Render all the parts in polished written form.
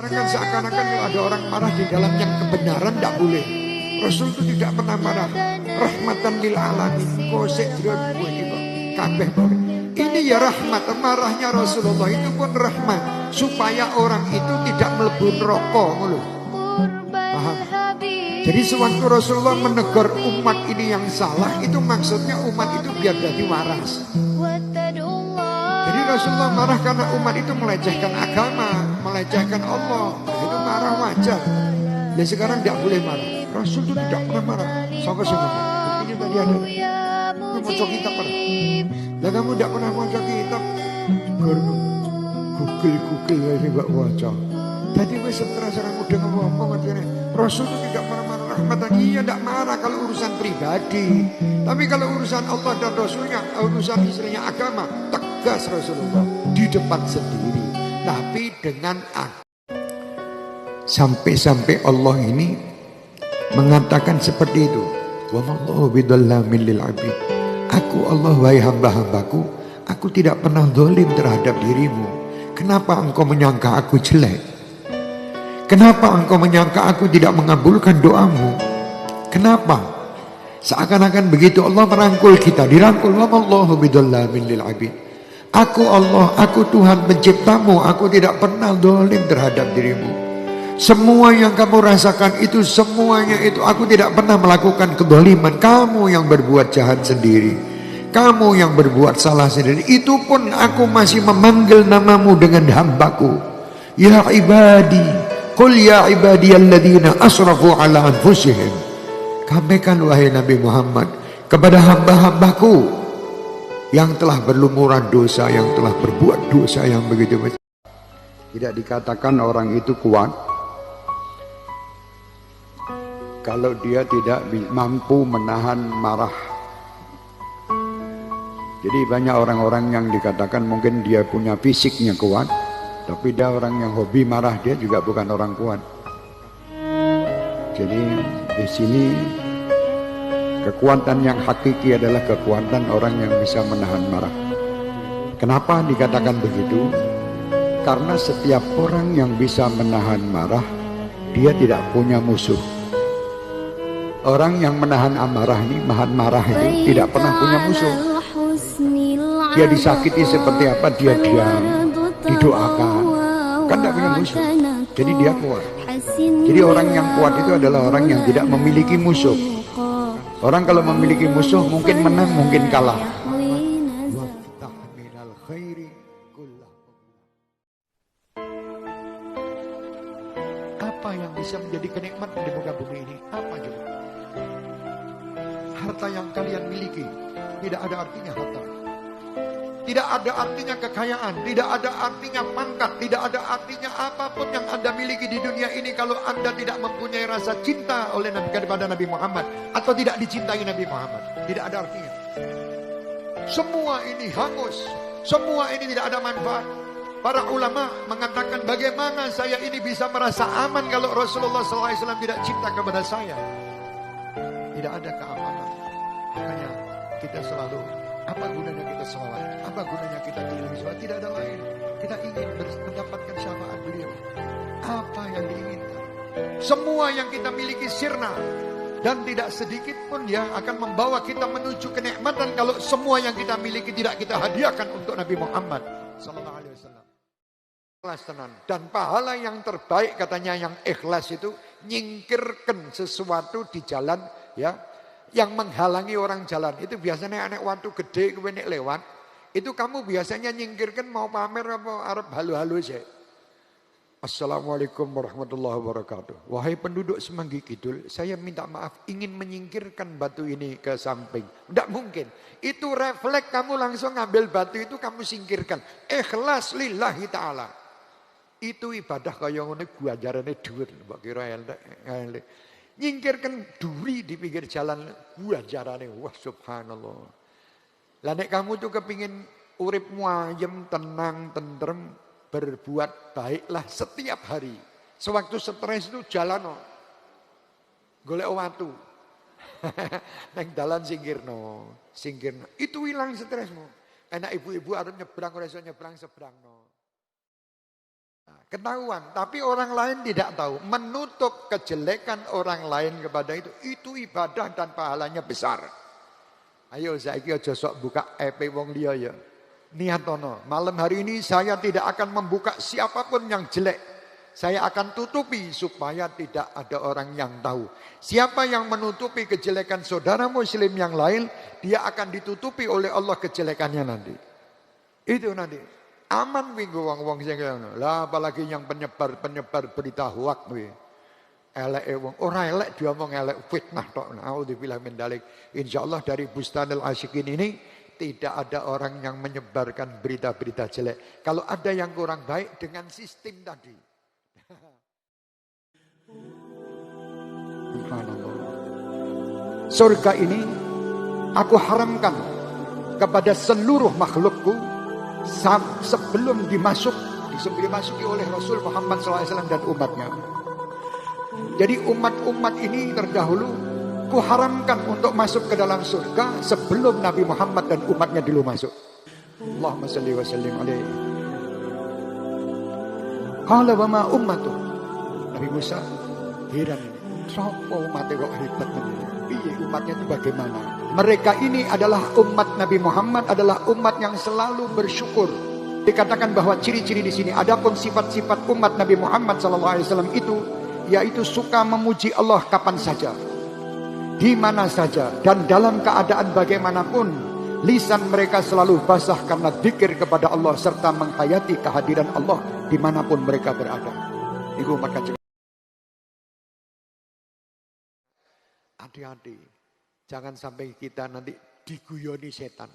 Karena seakan-akan kalau ada orang marah di dalam yang kebenaran tidak boleh. Rasul itu tidak pernah marah. Rahmatan lil alamin. Kosek jiran kabeh. Ini ya rahmat. Marahnya Rasulullah itu pun rahmat, supaya orang itu tidak melebu neraka. Paham? Jadi sewaktu Rasulullah menegur umat ini yang salah, itu maksudnya umat itu biar jadi waras. Jadi Rasulullah marah karena umat itu melecehkan agama, melecehkan Allah. Itu marah wajar. Dan sekarang tidak boleh marah. Rasul itu tidak pernah marah. Sangka-sangka. Buktinya tadi ada. Kamu mau kitab pernah? Dan kamu tidak pernah mau kitab. Google ini gak wajar. Tadi gue setelah sekarang udah ngomong artinya Rasul itu tidak pernah marah. Rahmatan, iya tidak marah kalau urusan pribadi. Tapi kalau urusan Allah dan Rasulnya, urusan istilahnya agama, tegas Rasulullah di depan sendiri. Tapi dengan sampai-sampai Allah ini mengatakan seperti itu. Wa mallahu bidzallamin lil abid. Aku Allah wahai hamba-hambaku, aku tidak pernah zalim terhadap dirimu. Kenapa engkau menyangka aku jelek? Kenapa engkau menyangka aku tidak mengabulkan doamu? Kenapa? Seakan-akan begitu Allah merangkul kita, dirangkul. Wa mallahu bidzallamin lil abid. Aku Allah, aku Tuhan penciptamu, aku tidak pernah zalim terhadap dirimu. Semua yang kamu rasakan itu, semuanya itu aku tidak pernah melakukan kezaliman. Kamu yang berbuat jahat sendiri, kamu yang berbuat salah sendiri. Itu pun aku masih memanggil namamu dengan hambaku. Ya ibadi, qul ya ibadiyalladzina asrafu ala anfusihim. Sampaikan wahai Nabi Muhammad kepada hamba-hambaku yang telah berlumuran dosa, yang telah berbuat dosa yang begitu besar. Tidak dikatakan orang itu kuat kalau dia tidak mampu menahan marah. Jadi banyak orang-orang yang dikatakan mungkin dia punya fisiknya kuat, tapi dia orang yang hobi marah, dia juga bukan orang kuat. Jadi di sini kekuatan yang hakiki adalah kekuatan orang yang bisa menahan marah. Kenapa dikatakan begitu? Karena setiap orang yang bisa menahan marah, dia tidak punya musuh. Orang yang menahan amarah ini, menahan marah itu tidak pernah punya musuh. Dia disakiti seperti apa, dia diam, didoakan, kan tidak punya musuh. Jadi dia kuat. Jadi orang yang kuat itu adalah orang yang tidak memiliki musuh. Orang kalau memiliki musuh mungkin menang, mungkin kalah. Apa yang bisa menjadi kenikmatan di muka bumi ini? Apa coba? Harta yang kalian miliki tidak ada artinya harta. Tidak ada artinya kekayaan, tidak ada artinya pangkat, tidak ada artinya apapun yang Anda miliki di dunia ini kalau Anda tidak mempunyai rasa cinta oleh Nabi kepada Nabi Muhammad atau tidak dicintai Nabi Muhammad. Tidak ada artinya. Semua ini hangus, semua ini tidak ada manfaat. Para ulama mengatakan bagaimana saya ini bisa merasa aman kalau Rasulullah SAW tidak cinta kepada saya. Tidak ada keamanan. Makanya kita selalu, apa gunanya kita sholat? Apa gunanya kita kirim sholat? Tidak ada lain. Kita ingin mendapatkan syafaat beliau. Apa yang diinginkan? Semua yang kita miliki sirna. Dan tidak sedikit pun dia akan membawa kita menuju kenikmatan kalau semua yang kita miliki tidak kita hadiahkan untuk Nabi Muhammad sallallahu alaihi wasallam. Ikhlas tenan. Dan pahala yang terbaik katanya yang ikhlas itu nyingkirkan sesuatu di jalan ya, yang menghalangi orang jalan. Itu biasanya anak waktu gede kewenek lewat, itu kamu biasanya nyingkirkan mau pamer apa arep halu-halu sih. Assalamualaikum warahmatullahi wabarakatuh. Wahai penduduk Semanggi Kidul, saya minta maaf ingin menyingkirkan batu ini ke samping. Tidak mungkin. Itu refleks kamu langsung ngambil batu itu kamu singkirkan. Ikhlas lillahi ta'ala. Itu ibadah kaya ngene gua ajarane dhuwur mbok kira elek. Nyingkirkan duri di pinggir jalan gua ajarane wah subhanallah. Lah nek kamu tuh kepingin uripmu ayem, tenang, tentrem, berbuat baiklah setiap hari. Sewaktu stres itu jalan golek watu. Neng dalan singkirno. Itu hilang stresmu. Enak ibu-ibu arep nyebrang ora iso nyebrang sebrangno. Ketahuan, tapi orang lain tidak tahu. Menutup kejelekan orang lain kepada itu ibadah dan pahalanya besar. Ayo saiki aja sok buka EP wong liya ya. Niatono, malam hari ini saya tidak akan membuka siapapun yang jelek. Saya akan tutupi supaya tidak ada orang yang tahu. Siapa yang menutupi kejelekan saudara muslim yang lain, dia akan ditutupi oleh Allah kejelekannya nanti. Itu nanti. Aman minggu wong-wong sing ngono. Lah apalagi yang penyebar berita hoak kuwi. Elek wong ora elek diomong elek fitnah tok. Auzubillahi min dzalik. Insyaallah dari Bustanul Asyikin ini tidak ada orang yang menyebarkan berita-berita jelek. Kalau ada yang kurang baik dengan sistem tadi. Surga ini aku haramkan kepada seluruh makhlukku sebelum dimasuki oleh Rasul Muhammad SAW dan umatnya. Jadi umat-umat ini terdahulu kuharamkan untuk masuk ke dalam surga sebelum Nabi Muhammad dan umatnya dulu masuk. Allahumma salli wa sallim alaihi. Qala wa ma ummatu. Nabi Musa heran ini. Sopo umatnya kok hebat ini? Iya umatnya itu bagaimana? Mereka ini adalah umat Nabi Muhammad, adalah umat yang selalu bersyukur. Dikatakan bahwa ciri-ciri di sini, adapun sifat-sifat umat Nabi Muhammad SAW itu, yaitu suka memuji Allah kapan saja, di mana saja, dan dalam keadaan bagaimanapun, lisan mereka selalu basah karena zikir kepada Allah serta menghayati kehadiran Allah dimanapun mereka berada. Itu umat kanjeng. Hati-hati. Jangan sampai kita nanti diguyoni setan.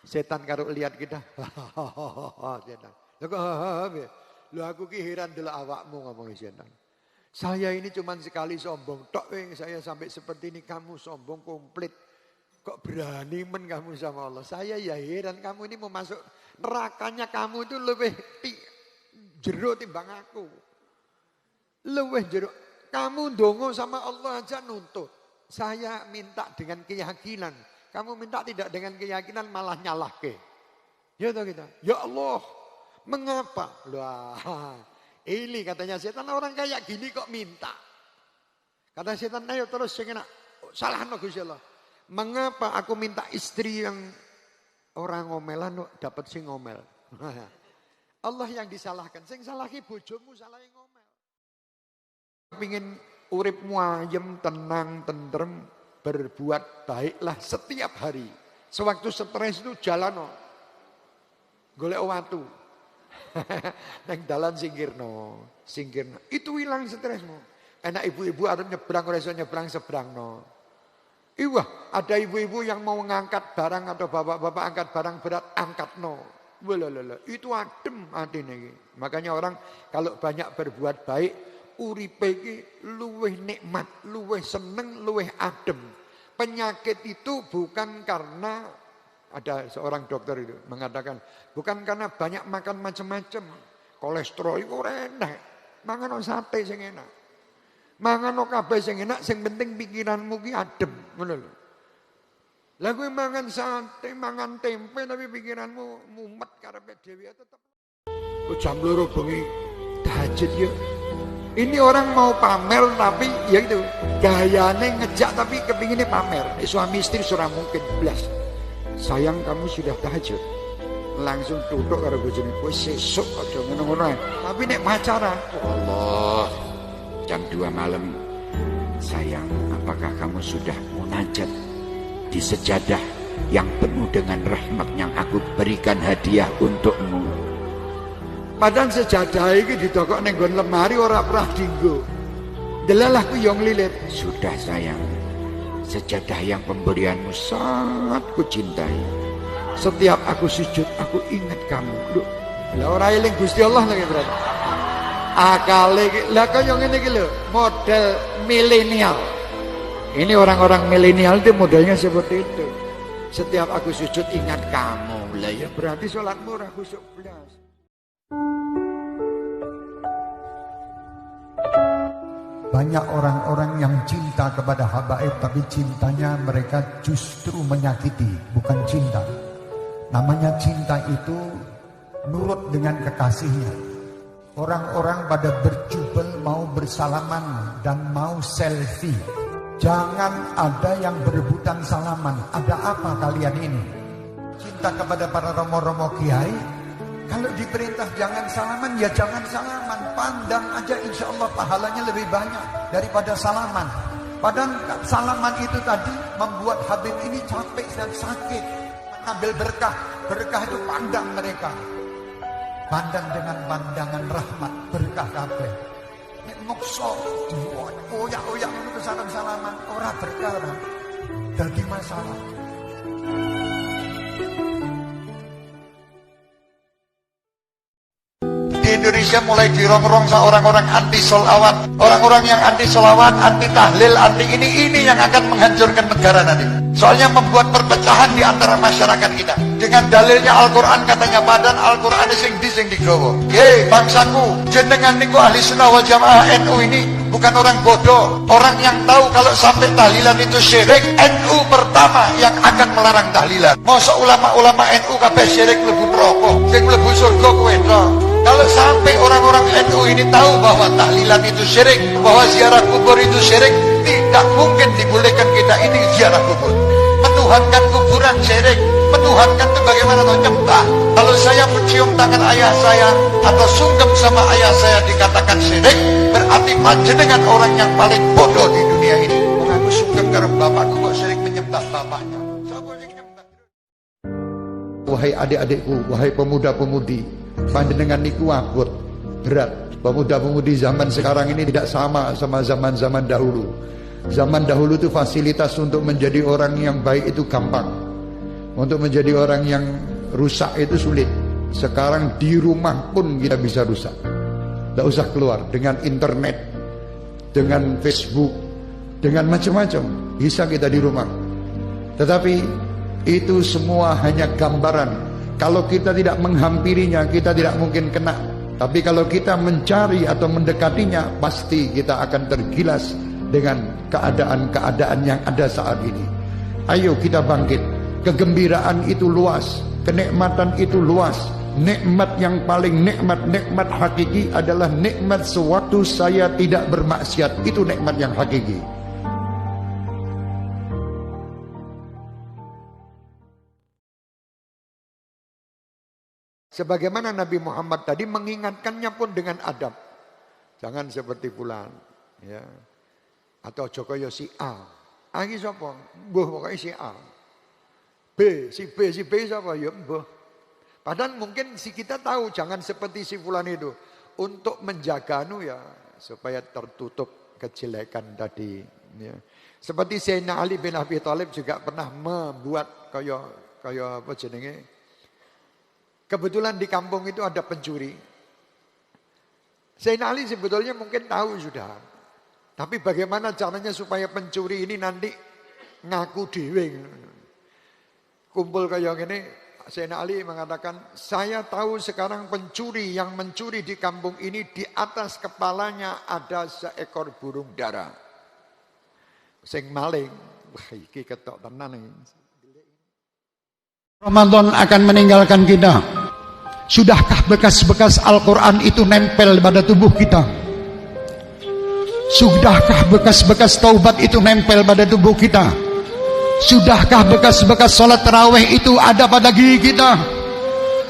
Setan kalau lihat kita, setan. Lu aku ki heran delok awakmu ngomong setan. Saya ini cuma sekali sombong tok, saya sampai seperti ini, kamu sombong komplit. Kok berani men kamu sama Allah? Saya ya heran, kamu ini mau masuk nerakanya, kamu itu lebih jero timbang aku. Lebih jero. Kamu ndonga sama Allah aja nuntut. Saya minta dengan keyakinan. Kamu minta tidak dengan keyakinan malah nyalahke. Ya toh kita. Ya Allah, mengapa? Wah, ini katanya setan, orang kayak gini kok minta. Kata setan, ayo terus sing enak. Salahno Gusti Allah. Mengapa aku minta istri yang orang ngomelan dapat sing ngomel? Allah yang disalahkan. Sing salahi bojomu, salahi ngomel. Pingin uripmu ayem, tenang, tentrem, berbuat baiklah setiap hari. Sewaktu stres itu jalan golek watu. Neng dalan singkirno. Itu hilang stresmu. Enak ibu-ibu harus nyebrang, ora iso nyebrang sebrangno. Iwah, ada ibu-ibu yang mau ngangkat barang atau bapak-bapak angkat barang berat, angkatno. Walala, itu adem atine iki. Makanya orang kalau banyak berbuat baik, uripe iki luweh nikmat, luweh seneng, luweh adem. Penyakit itu bukan karena, ada seorang dokter itu mengatakan, bukan karena banyak makan macam-macam. Kolesterol itu enak. Mangan sate sing enak. Mangan kabeh sing enak, sing penting pikiranmu ki adem, ngono lho. Lah kowe mangan sate, mangan tempe tapi pikiranmu mumet karepe dhewe tetep. Jam 2 bengi tahajud ya. Ini orang mau pamer tapi ya itu gayane ngejak tapi kepinginnya pamer. Suami istri surah mungkin belas. Sayang kamu sudah tahajud. Langsung duduk karo bojone, kowe sesuk aja ngono-ngono. Tapi nek pacaran, Allah, jam 2 malam. Sayang, apakah kamu sudah munajat di sejadah yang penuh dengan rahmat yang aku berikan hadiah untukmu? Padahal sejadah ini didokok ning nggon lemari ora pernah dienggo. Delalahku yo nglilir. Sudah sayang. Sejadah yang pemberianmu sangat kucintai. Setiap aku sujud aku ingat kamu. Lho, lah ora eling Gusti Allah lagi berarti. Akale iki lah kaya ngene iki lho, model milenial. Ini orang-orang milenial itu modelnya seperti itu. Setiap aku sujud ingat kamu. Lah ya berarti salatmu ora khusyuk blas. Banyak orang-orang yang cinta kepada habaib, tapi cintanya mereka justru menyakiti, bukan cinta. Namanya cinta itu nurut dengan kekasihnya. Orang-orang pada berjubel mau bersalaman dan mau selfie. Jangan ada yang berebutan salaman. Ada apa kalian ini? Cinta kepada para romo-romo kiai. Kalau diperintah jangan salaman, ya jangan salaman. Pandang aja, insya Allah pahalanya lebih banyak daripada salaman. Padahal salaman itu tadi membuat Habib ini capek dan sakit. Mengambil berkah. Berkah itu pandang mereka. Pandang dengan pandangan rahmat, berkah kabeh. Nek mokso oyak-oyak itu salam-salaman ora berkah, dadi masalah. Di Indonesia mulai dirong-rong orang-orang anti sholawat, orang-orang yang anti sholawat, anti tahlil, anti ini yang akan menghancurkan negara nanti. Soalnya membuat perpecahan di antara masyarakat kita. Dengan dalilnya Al-Quran, katanya badan Al-Quran sing digowo. Hei bangsaku, jenengan niku ahli sunnah wal jamaah NU ini bukan orang bodoh. Orang yang tahu kalau sampai tahlilan itu syirik. NU pertama yang akan melarang tahlilan. Masa ulama-ulama NU kabeh syirik mlebu neraka, sing mlebu surga kuwi to. Kalau sampai orang-orang NU ini tahu bahwa tahlilan itu syirik, bahwa ziarah kubur itu syirik, tidak mungkin dibolehkan kita ini ziarah kubur. Menuhankan kuburan syirik. Menuhankan itu bagaimana tuh nyembah. Kalau saya mencium tangan ayah saya atau sungkem sama ayah saya dikatakan syirik, berarti panjenengan orang yang paling bodoh di dunia ini. Mengaku sungkem karena bapakku kok syirik menyembah bapaknya. Wahai adik-adikku, wahai pemuda-pemudi, panjenengan niku abot berat. Pemuda-pemudi zaman sekarang ini tidak sama zaman-zaman dahulu. Zaman dahulu itu fasilitas untuk menjadi orang yang baik itu gampang. Untuk menjadi orang yang rusak itu sulit. Sekarang di rumah pun kita bisa rusak. Tidak usah keluar. Dengan internet, dengan Facebook, dengan macam-macam, bisa kita di rumah. Tetapi itu semua hanya gambaran. Kalau kita tidak menghampirinya, kita tidak mungkin kena. Tapi kalau kita mencari atau mendekatinya, pasti kita akan tergilas dengan keadaan-keadaan yang ada saat ini. Ayo kita bangkit. Kegembiraan itu luas, kenikmatan itu luas. Nikmat yang paling nikmat hakiki adalah nikmat sewaktu saya tidak bermaksiat. Itu nikmat yang hakiki. Sebagaimana Nabi Muhammad tadi mengingatkannya pun dengan adab. Jangan seperti fulan, ya. Atau Jokoyo si A. Aki sapa? Mbuh pokoke si A. B, si B siapa? Ya mbah. Padahal mungkin si kita tahu jangan seperti si fulan itu. Untuk menjaga ya supaya tertutup kejelekan tadi. Ya. Seperti Sayyidina Ali bin Abi Thalib juga pernah membuat kaya apa jenenge. Kebetulan di kampung itu ada pencuri. Sayyidina Ali sebetulnya mungkin tahu sudah. Tapi bagaimana caranya supaya pencuri ini nanti ngaku dewe. Kumpul kayak gini, Sayyidina Ali mengatakan, saya tahu sekarang pencuri yang mencuri di kampung ini di atas kepalanya ada seekor burung dara. Sing maling, wah iki ketok tenan iki. Ramadan akan meninggalkan kita. Sudahkah bekas-bekas Al-Quran itu nempel pada tubuh kita? Sudahkah bekas-bekas taubat itu nempel pada tubuh kita? Sudahkah bekas-bekas sholat tarawih itu ada pada diri kita?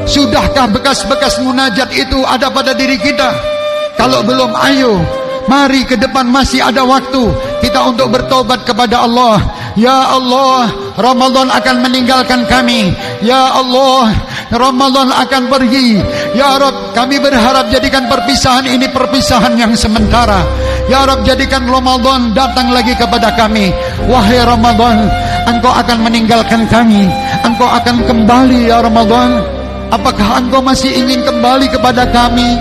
Sudahkah bekas-bekas munajat itu ada pada diri kita? Kalau belum, ayo, mari ke depan masih ada waktu kita untuk bertobat kepada Allah. Ya Allah, Ramadan akan meninggalkan kami. Ya Allah, Ramadan akan pergi. Ya Rabb, kami berharap jadikan perpisahan ini perpisahan yang sementara. Ya Rabb, jadikan Ramadan datang lagi kepada kami. Wahai Ramadan, Engkau akan meninggalkan kami. Engkau akan kembali ya Ramadan. Apakah Engkau masih ingin kembali kepada kami?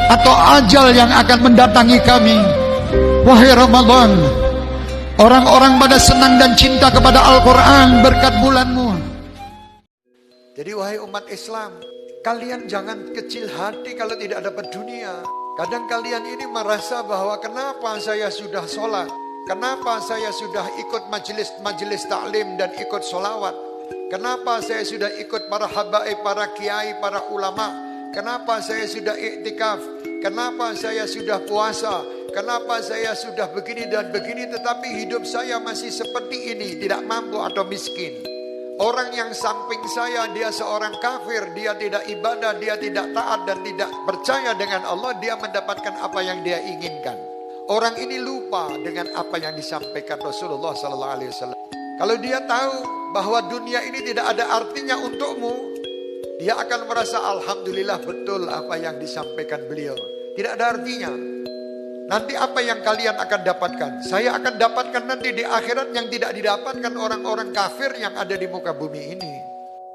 Atau ajal yang akan mendatangi kami? Wahai Ramadan, orang-orang pada senang dan cinta kepada Al-Quran berkat bulanmu. Jadi wahai umat Islam, kalian jangan kecil hati kalau tidak dapat dunia. Kadang kalian ini merasa bahwa kenapa saya sudah sholat, kenapa saya sudah ikut majelis taklim dan ikut sholawat, kenapa saya sudah ikut para habaib, para kiai, para ulama, kenapa saya sudah iktikaf, Kenapa saya sudah puasa? Kenapa saya sudah begini dan begini tetapi hidup saya masih seperti ini, tidak mampu atau miskin? Orang yang samping saya, dia seorang kafir, dia tidak ibadah, dia tidak taat dan tidak percaya dengan Allah, dia mendapatkan apa yang dia inginkan. Orang ini lupa dengan apa yang disampaikan Rasulullah SAW. Kalau dia tahu bahwa dunia ini tidak ada artinya untukmu, dia akan merasa alhamdulillah betul apa yang disampaikan beliau. Tidak ada artinya. Nanti apa yang kalian akan dapatkan? Saya akan dapatkan nanti di akhirat yang tidak didapatkan orang-orang kafir yang ada di muka bumi ini.